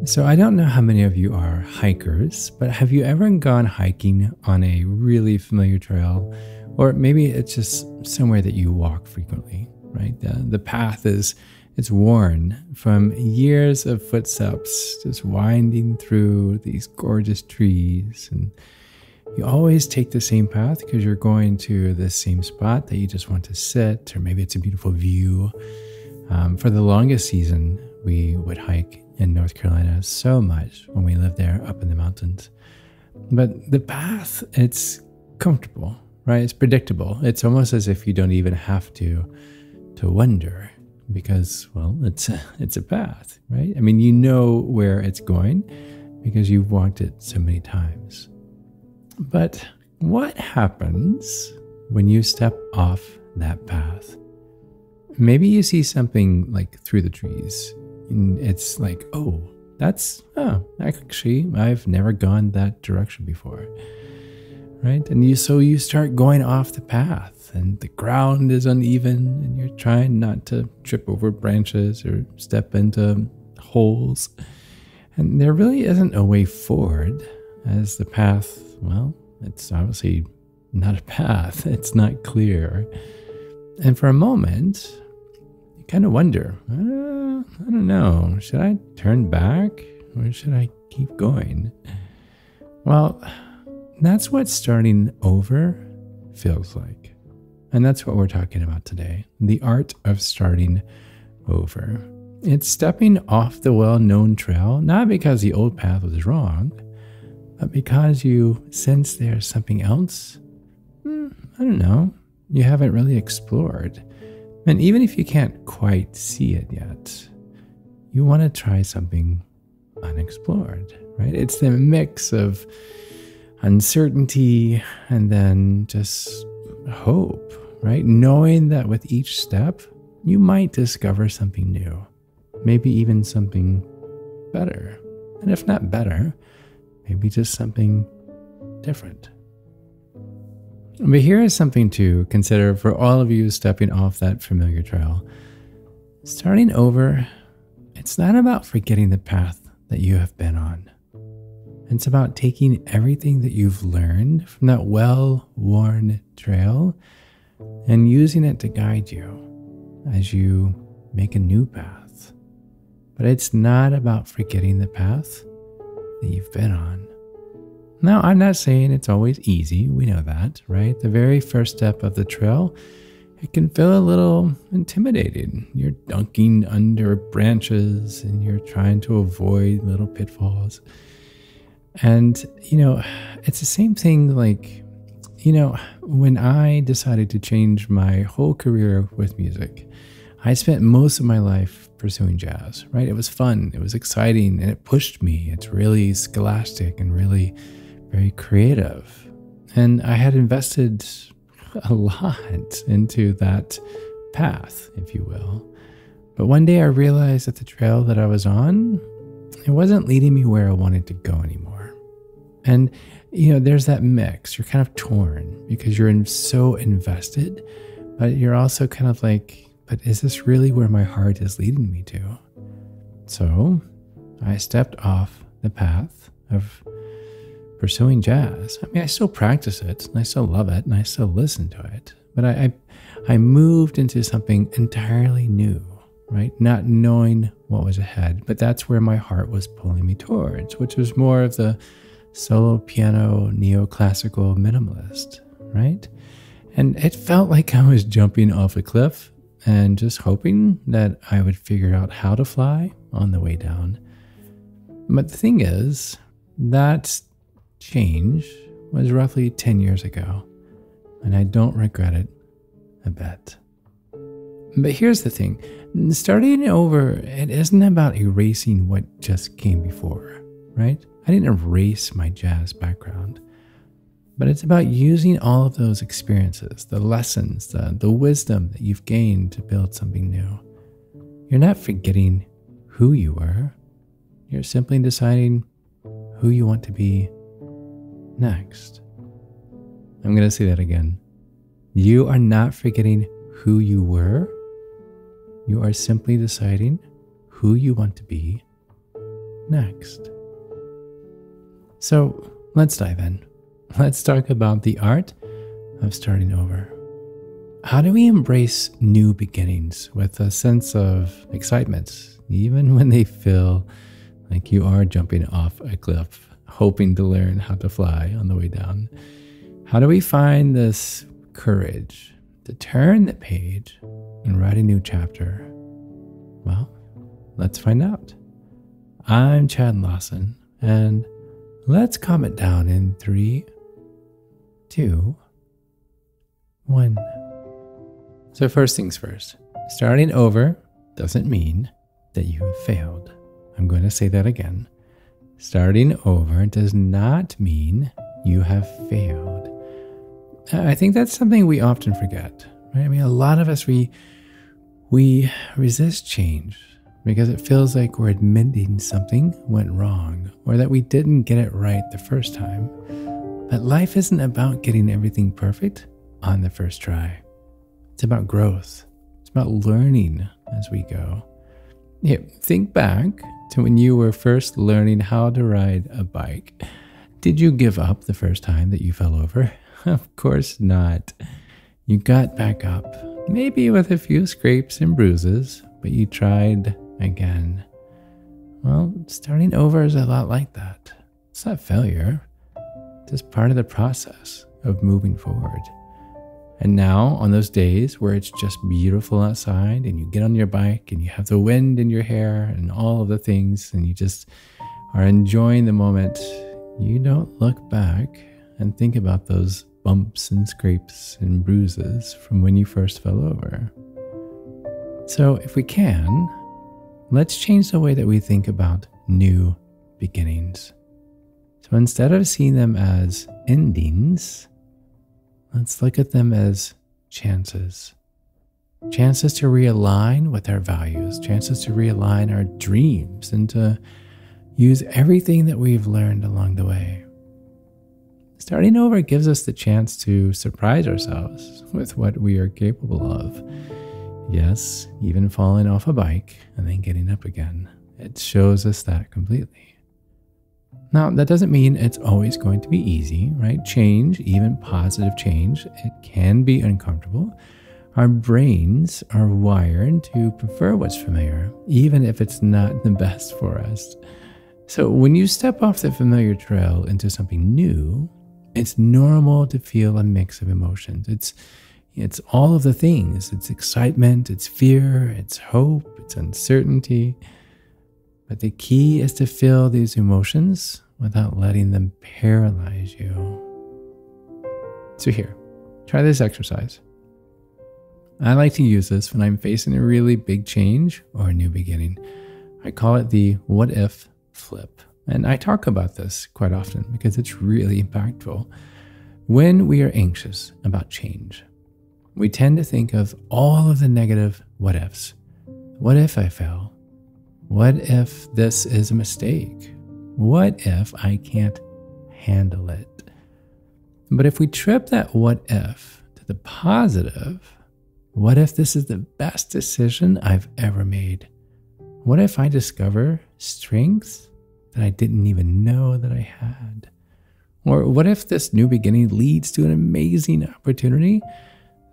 So I don't know how many of you are hikers, but have you ever gone hiking on a really familiar trail? Or maybe it's just somewhere that you walk frequently, right? The path it's worn from years of footsteps, just winding through these gorgeous trees. And you always take the same path because you're going to the same spot that you just want to sit, or maybe it's a beautiful view. For the longest season, we would hike in North Carolina so much when we lived there up in the mountains. But the path, it's comfortable, right? It's predictable. It's almost as if you don't even have to wonder because, well, it's a path, right? I mean, you know where it's going because you've walked it so many times. But what happens when you step off that path? Maybe you see something like through the trees. And it's like, actually, I've never gone that direction before, right? And you start going off the path, and the ground is uneven, and you're trying not to trip over branches or step into holes. And there really isn't a way forward, as the path, well, it's obviously not a path. It's not clear. And for a moment, you kind of wonder, I don't know, should I turn back or should I keep going? Well, that's what starting over feels like. And that's what we're talking about today, the art of starting over. It's stepping off the well-known trail, not because the old path was wrong, but because you sense there's something else, I don't know, you haven't really explored. And even if you can't quite see it yet, you want to try something unexplored, right? It's the mix of uncertainty and then just hope, right? Knowing that with each step, you might discover something new, maybe even something better. And if not better, maybe just something different. But here is something to consider for all of you stepping off that familiar trail. Starting over, it's not about forgetting the path that you have been on. It's about taking everything that you've learned from that well-worn trail and using it to guide you as you make a new path. But it's not about forgetting the path that you've been on. Now, I'm not saying it's always easy. We know that, right? The very first step of the trail, it can feel a little intimidating. You're dunking under branches and you're trying to avoid little pitfalls. And, it's the same thing like, when I decided to change my whole career with music, I spent most of my life pursuing jazz, right? It was fun, it was exciting, and it pushed me. It's really scholastic and really very creative. And I had invested a lot into that path, if you will. But one day I realized that the trail that I was on, it wasn't leading me where I wanted to go anymore. And, there's that mix. You're kind of torn because you're so invested, but you're also kind of like, but is this really where my heart is leading me to? So I stepped off the path of pursuing jazz. I mean, I still practice it, and I still love it, and I still listen to it. But I moved into something entirely new, right? Not knowing what was ahead, but that's where my heart was pulling me towards, which was more of the solo piano, neoclassical minimalist, right? And it felt like I was jumping off a cliff and just hoping that I would figure out how to fly on the way down. But the thing is, that change was roughly 10 years ago, and I don't regret it a bit. But here's the thing, starting over, it isn't about erasing what just came before, right? I didn't erase my jazz background, but it's about using all of those experiences, the lessons, the wisdom that you've gained to build something new. You're not forgetting who you were. You're simply deciding who you want to be next. I'm going to say that again. You are not forgetting who you were. You are simply deciding who you want to be next? So let's dive in. Let's talk about the art of starting over. How do we embrace new beginnings with a sense of excitement, even when they feel like you are jumping off a cliff, hoping to learn how to fly on the way down? How do we find this courage to turn the page and write a new chapter? Well, let's find out. I'm Chad Lawson, and let's calm it down in 3, 2, 1. So first things first, starting over doesn't mean that you have failed. I'm going to say that again. Starting over does not mean you have failed. I think that's something we often forget, right? I mean, a lot of us, we resist change because it feels like we're admitting something went wrong or that we didn't get it right the first time. But life isn't about getting everything perfect on the first try. It's about growth. It's about learning as we go. Yeah, think back to when you were first learning how to ride a bike. Did you give up the first time that you fell over? Of course not. You got back up, maybe with a few scrapes and bruises, but you tried again. Well, starting over is a lot like that. It's not failure. It's just part of the process of moving forward. And now, on those days where it's just beautiful outside and you get on your bike and you have the wind in your hair and all of the things and you just are enjoying the moment, you don't look back and think about those bumps and scrapes and bruises from when you first fell over. So if we can, let's change the way that we think about new beginnings. So instead of seeing them as endings, let's look at them as chances. Chances to realign with our values, chances to realign our dreams, and to use everything that we've learned along the way. Starting over gives us the chance to surprise ourselves with what we are capable of. Yes, even falling off a bike and then getting up again. It shows us that completely. Now, that doesn't mean it's always going to be easy, right? Change, even positive change, it can be uncomfortable. Our brains are wired to prefer what's familiar, even if it's not the best for us. So when you step off the familiar trail into something new, it's normal to feel a mix of emotions. It's all of the things. It's excitement, it's fear, it's hope, it's uncertainty. But the key is to feel these emotions without letting them paralyze you. So here, try this exercise. I like to use this when I'm facing a really big change or a new beginning. I call it the what if flip. And I talk about this quite often because it's really impactful. When we are anxious about change, we tend to think of all of the negative what ifs. What if I fail? What if this is a mistake? What if I can't handle it? But if we trip that what if to the positive, what if this is the best decision I've ever made? What if I discover strengths that I didn't even know that I had? Or what if this new beginning leads to an amazing opportunity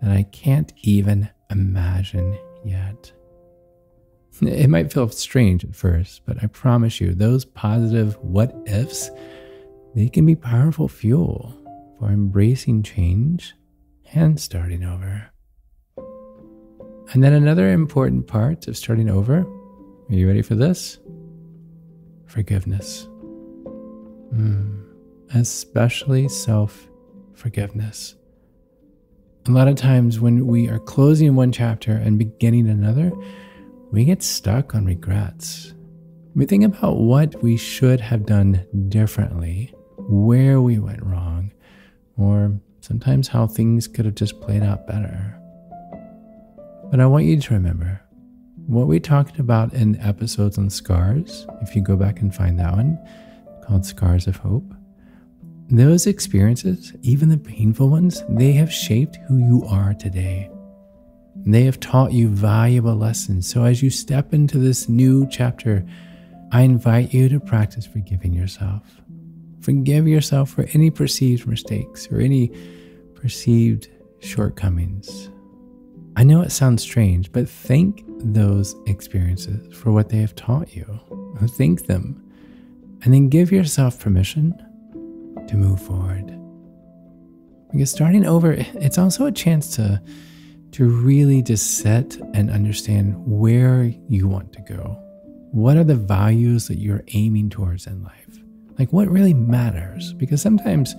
that I can't even imagine yet? It might feel strange at first, but I promise you, those positive what ifs, they can be powerful fuel for embracing change and starting over. And then another important part of starting over, are you ready for this? Forgiveness. Especially self-forgiveness. A lot of times when we are closing one chapter and beginning another, we get stuck on regrets. We think about what we should have done differently, where we went wrong, or sometimes how things could have just played out better. But I want you to remember what we talked about in episodes on scars, if you go back and find that one, called Scars of Hope. Those experiences, even the painful ones, they have shaped who you are today. They have taught you valuable lessons. So as you step into this new chapter, I invite you to practice forgiving yourself. Forgive yourself for any perceived mistakes or any perceived shortcomings. I know it sounds strange, but thank those experiences for what they have taught you. Thank them, and then give yourself permission to move forward. Because starting over, it's also a chance to really just set and understand where you want to go. What are the values that you're aiming towards in life? Like what really matters? Because sometimes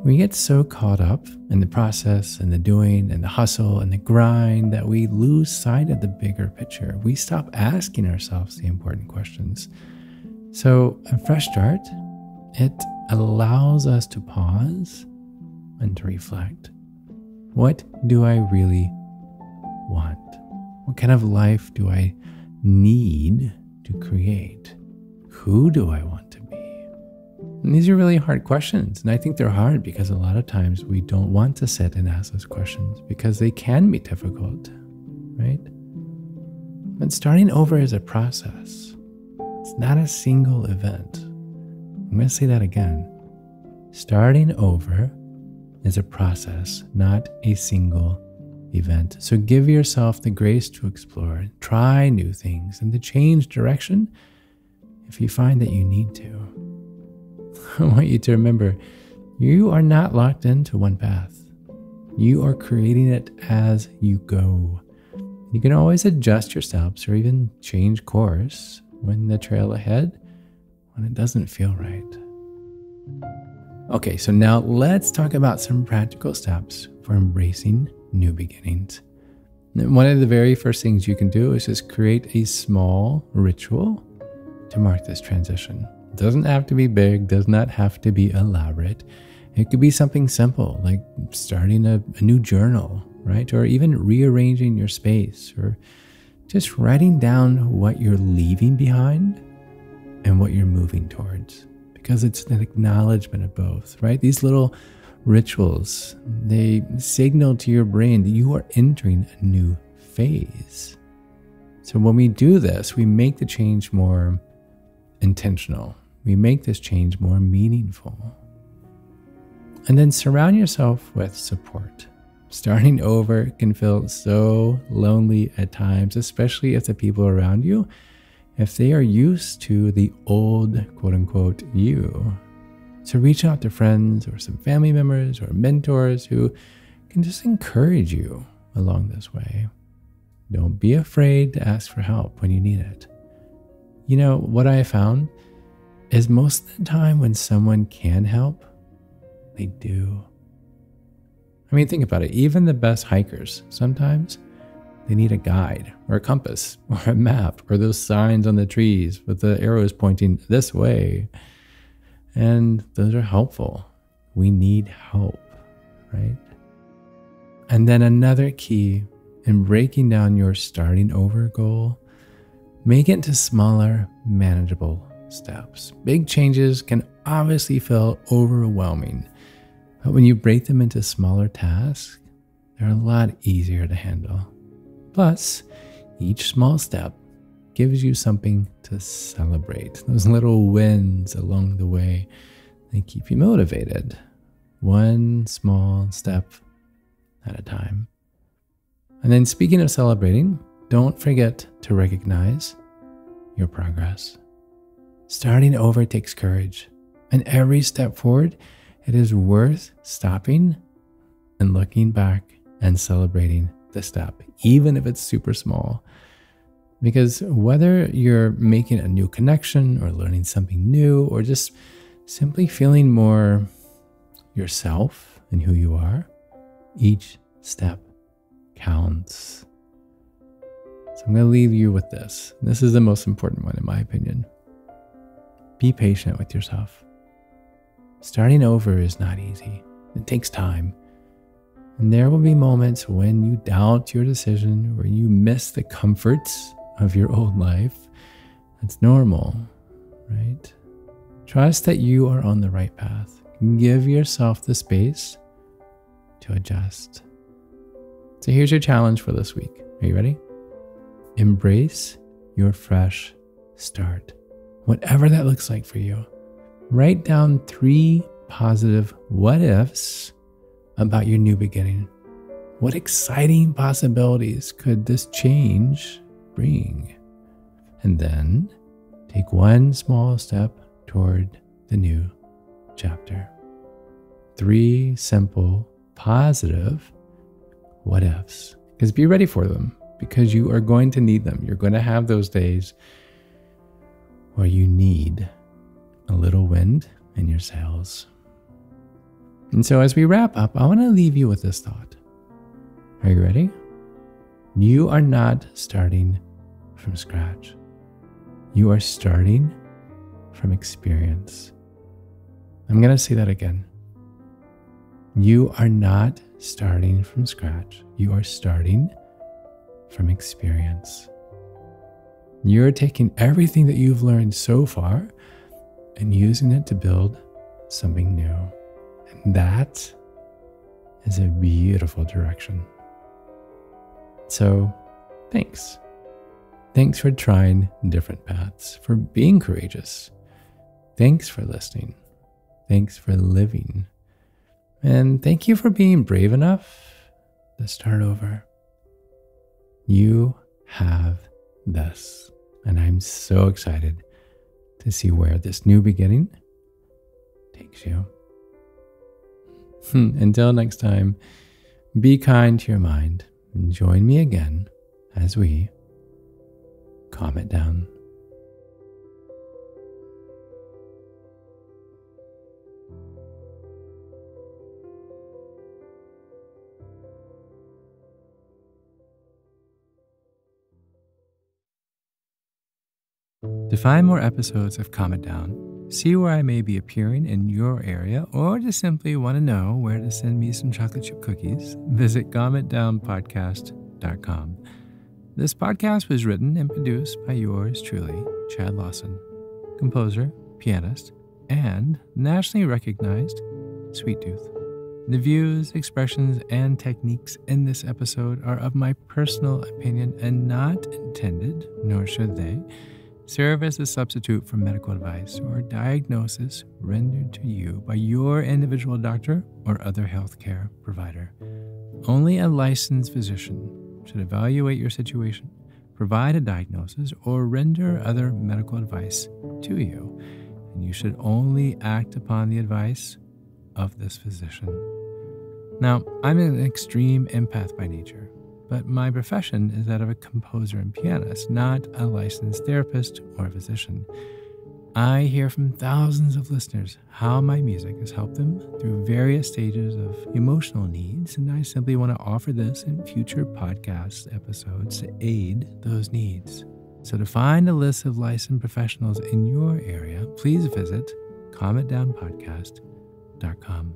we get so caught up in the process and the doing and the hustle and the grind that we lose sight of the bigger picture. We stop asking ourselves the important questions. So a fresh start, it allows us to pause and to reflect. What do I really want? What kind of life do I need to create? Who do I want to be? And these are really hard questions. And I think they're hard because a lot of times we don't want to sit and ask those questions because they can be difficult, right? But starting over is a process. It's not a single event. I'm going to say that again. Starting over is a process, not a single event. So give yourself the grace to explore, try new things, and to change direction if you find that you need to. I want you to remember, you are not locked into one path. You are creating it as you go. You can always adjust your steps or even change course when the trail ahead, when it doesn't feel right. Okay, so now let's talk about some practical steps for embracing new beginnings. One of the very first things you can do is just create a small ritual to mark this transition. It doesn't have to be big, does not have to be elaborate. It could be something simple, like starting a new journal, right? Or even rearranging your space, or just writing down what you're leaving behind and what you're moving towards. Because it's an acknowledgement of both, right? These little rituals, they signal to your brain that you are entering a new phase. So when we do this, we make the change more intentional. We make this change more meaningful. And then surround yourself with support. Starting over can feel so lonely at times, especially if the people around you, if they are used to the old, quote unquote, you. So reach out to friends or some family members or mentors who can just encourage you along this way. Don't be afraid to ask for help when you need it. You know, what I found is most of the time when someone can help, they do. I mean, think about it. Even the best hikers, sometimes they need a guide or a compass or a map or those signs on the trees with the arrows pointing this way. And those are helpful. We need help, right? And then another key in breaking down your starting over goal, make it into smaller, manageable steps. Big changes can obviously feel overwhelming, but when you break them into smaller tasks, they're a lot easier to handle. Plus, each small step gives you something to celebrate. Those little wins along the way, they keep you motivated. One small step at a time. And then speaking of celebrating, don't forget to recognize your progress. Starting over takes courage, and every step forward, it is worth stopping and looking back and celebrating the step, even if it's super small. Because whether you're making a new connection or learning something new or just simply feeling more yourself and who you are, each step counts. So I'm going to leave you with this. This is the most important one in my opinion. Be patient with yourself. Starting over is not easy. It takes time. And there will be moments when you doubt your decision or you miss the comforts of your old life. That's normal, right? Trust that you are on the right path. Give yourself the space to adjust. So here's your challenge for this week. Are you ready? Embrace your fresh start. Whatever that looks like for you, write down 3 positive what ifs about your new beginning. What exciting possibilities could this change bring? And then take one small step toward the new chapter. 3 simple, positive what ifs. Because be ready for them, because you are going to need them. You're going to have those days where you need a little wind in your sails. And so as we wrap up, I want to leave you with this thought. Are you ready? You are not starting from scratch. You are starting from experience. I'm going to say that again. You are not starting from scratch. You are starting from experience. You're taking everything that you've learned so far and using it to build something new. And that is a beautiful direction. So, thanks. Thanks for trying different paths, for being courageous. Thanks for listening. Thanks for living. And thank you for being brave enough to start over. You have this. And I'm so excited to see where this new beginning takes you. Until next time, be kind to your mind and join me again as we calm it down. To find more episodes of Calm It Down, see where I may be appearing in your area, or just simply want to know where to send me some chocolate chip cookies, visit calmitdownpodcast.com. This podcast was written and produced by yours truly, Chad Lawson, composer, pianist, and nationally recognized Sweet Tooth. The views, expressions, and techniques in this episode are of my personal opinion and not intended, nor should they, serve as a substitute for medical advice or diagnosis rendered to you by your individual doctor or other healthcare provider. Only a licensed physician should evaluate your situation, provide a diagnosis, or render other medical advice to you, and you should only act upon the advice of this physician. Now, I'm an extreme empath by nature, but my profession is that of a composer and pianist, not a licensed therapist or physician. I hear from thousands of listeners how my music has helped them through various stages of emotional needs, and I simply want to offer this in future podcast episodes to aid those needs. So to find a list of licensed professionals in your area, please visit calmitdownpodcast.com.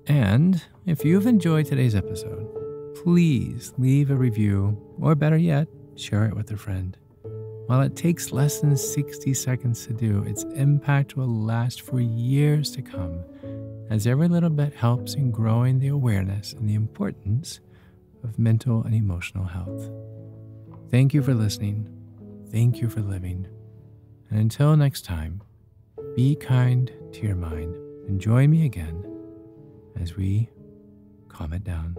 And if you've enjoyed today's episode, please leave a review, or better yet, share it with a friend. While it takes less than 60 seconds to do, its impact will last for years to come, as every little bit helps in growing the awareness and the importance of mental and emotional health. Thank you for listening. Thank you for living. And until next time, be kind to your mind and join me again as we calm it down.